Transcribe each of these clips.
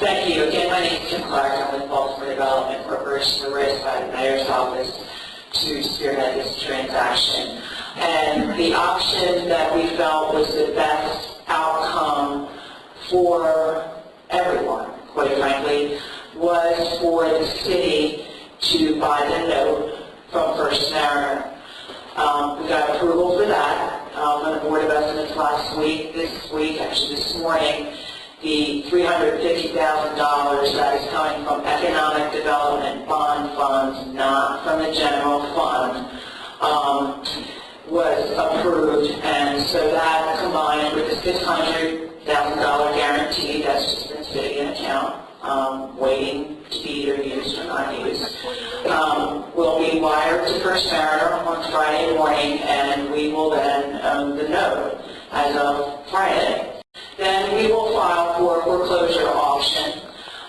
Thank you. Again, my name is Jim Clark. I'm with Baltimore Development Corporation. We're raised by the Mayor's Office to spearhead this transaction. And the option that we felt was the best outcome for everyone, quite frankly, was for the city to buy the note from First Mariner. We got approval for that from the Board of Estimates last week. This week, actually this morning, the $350,000 that is coming from economic development bond funds, not from the general fund, was approved. And so that combined with the $600,000 guarantee that's just been sitting in account, waiting to be either used or not used, will be wired to First Mariner on Friday morning, and we will then own the note as of Friday. Then we will file for a foreclosure auction.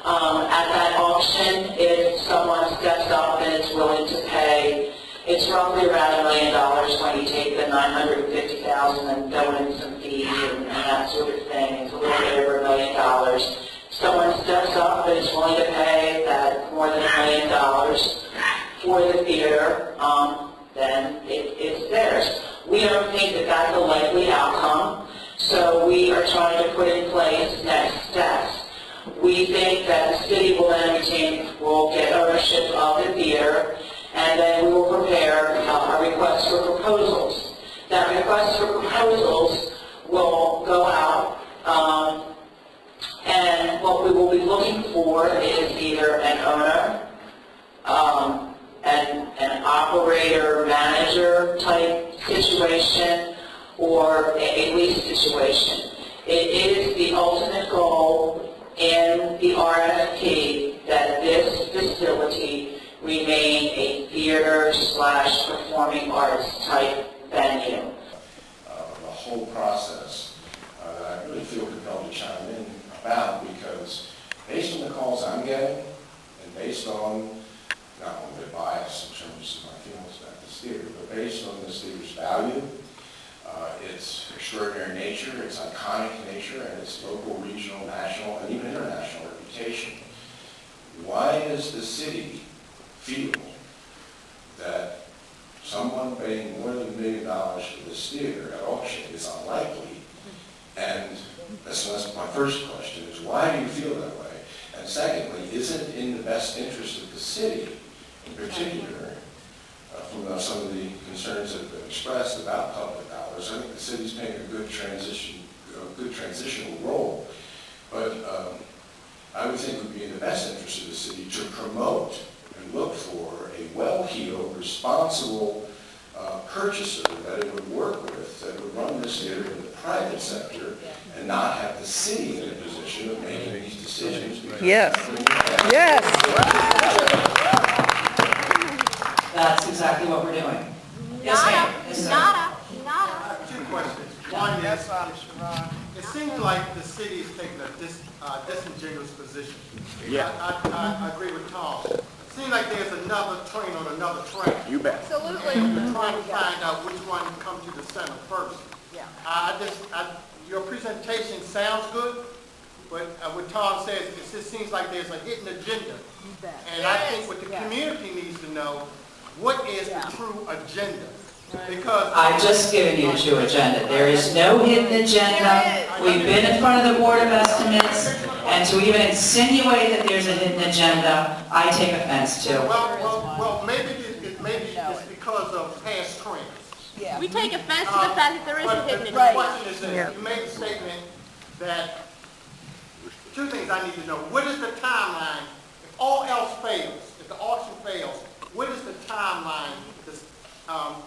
At that auction, if someone steps up and is willing to pay, it's roughly around $1 million when you take the $950,000 and throw in some fees and that sort of thing. It's a little bit over $1 million. Someone steps up and is willing to pay that more than $1 million for the theater, then it's theirs. We don't think that that's a likely outcome, so we are trying to put in place next steps. We think that the city will then get ownership of the theater, and then we will prepare a request for proposals. That request for proposals will go out, and what we will be looking for is either an owner, an operator, manager type situation, or a lease situation. It is the ultimate goal in the RFP that this facility remain a theater/performing arts type venue. The whole process that I really feel compelled to chime in about, because based on the calls I'm getting and based on not only the bias in terms of my feelings about this theater, but based on this theater's value, its extraordinary nature, its iconic nature, and its local, regional, national, and even international reputation, why does the city feel that someone paying more than $1 million for this theater at auction is unlikely? And that's my first question, is why do you feel that way? And secondly, is it in the best interest of the city, in particular, from some of the concerns that have been expressed about public dollars? I think the city's playing a good transitional role, but I would think it would be in the best interest of the city to promote and look for a well-heeled, responsible purchaser that it would work with, that would run this theater in the private sector and not have the city in a position of making these decisions. Yes. Yes. That's exactly what we're doing. Yes, ma'am. Yes, Nada. Two questions. One is, it seems like the city is taking a disingenuous position. Yeah. I agree with Tom. It seems like there's another train on another train. You bet. Absolutely. We're trying to find out which one comes to the center first. Yeah. Your presentation sounds good, but what Tom says, it just seems like there's a hidden agenda. You bet. And I think what the community needs to know, what is the true agenda? Because I've just given you the true agenda. There is no hidden agenda. We've been in front of the Board of Estimates, and to even insinuate that there's a hidden agenda, I take offense to. Well, maybe it's because of past trends. Yeah. We take offense to the fact that there is a hidden agenda. The question is this. You made a statement that, two things I need to know. What is the timeline? If all else fails, if the auction fails, what is the timeline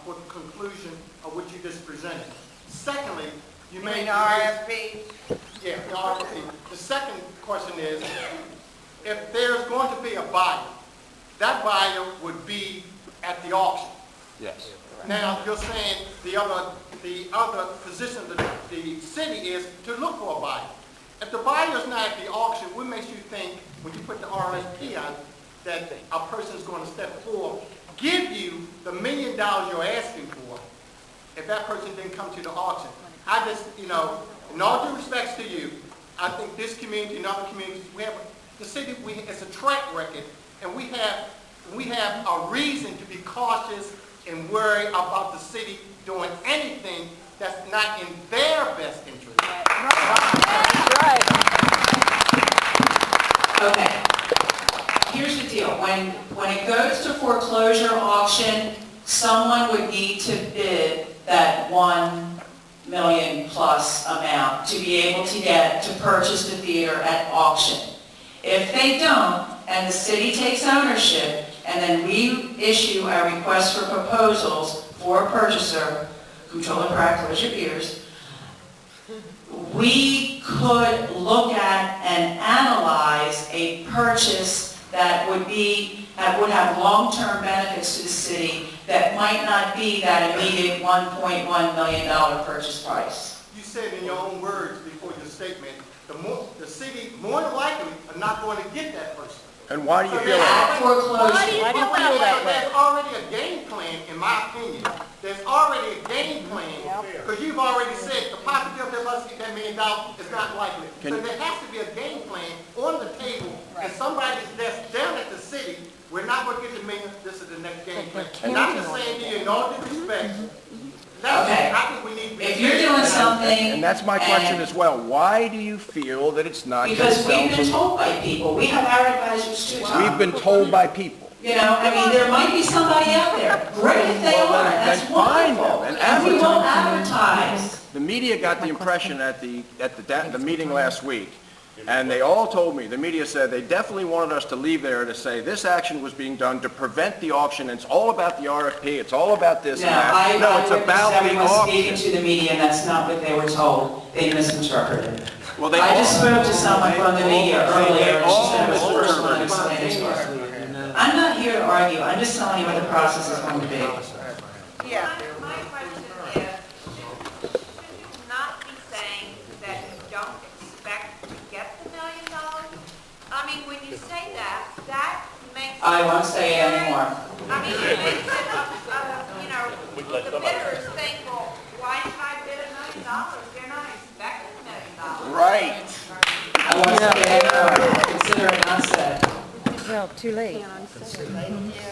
for the conclusion of what you just presented? Secondly, you made RFP. Yeah, the RFP. The second question is, if there's going to be a buyer, that buyer would be at the auction. Yes. Now, you're saying the other position of the city is to look for a buyer. If the buyer is not at the auction, what makes you think, when you put the RFP on, that a person is going to step forward, give you the $1 million you're asking for, if that person didn't come to the auction? I just, in all due respects to you, I think this community and other communities, we have The city, it's a track record, and we have a reason to be cautious and worry about the city doing anything that's not in their best interest. Okay. Here's the deal. When it goes to foreclosure auction, someone would need to bid that 1 million plus amount to be able to purchase the theater at auction. If they don't, and the city takes ownership, and then we issue a request for proposals for a purchaser, Comptroller Pratt, close your ears, we could look at and analyze a purchase that would have long-term benefits to the city that might not be that immediate $1.1 million purchase price. You said in your own words before your statement, the city more than likely are not going to get that person. And why do you feel At that? foreclosure. Why do you feel that way? There's already a game plan, in my opinion. There's already a game plan, because you've already said the possibility of us getting $10 million is not likely. So there has to be a game plan on the table, and somebody that's down at the city, we're not going to get the million, this is the next game plan. And I'm just saying to you, in all due respect, Okay. I think we need to be. If you're doing something. And that's my question as well. Why do you feel that it's not going to Because sell we've been to... told by people. We have our advisors too, Tom. We've been told by people. You know, I mean, there might be somebody out there. Great if they are. That's then find wonderful. them and And we will advertise. The media got the impression at the meeting last week, and they all told me, the media said they definitely wanted us to leave there to say this action was being done to prevent the auction. It's all about the RFP. It's all about this No, and that. No, it's about the everyone speaking auction. to the media, and that's not what they were told. They misinterpreted. Well, they I just all- spoke to someone from the media earlier, and she said it was the all first one to explain it to her. I'm not here to argue. I'm just telling you what the process is going to be. Yeah. My question is, should you not be saying that you don't expect to get the $1 million? I mean, when you say that, that makes. I won't say it anymore. I mean, it makes it, you know, the bidders think, well, why should I bid $1 million? They're not expecting $1 million. Right. I won't say it anymore. Consider it not said. Well, too late.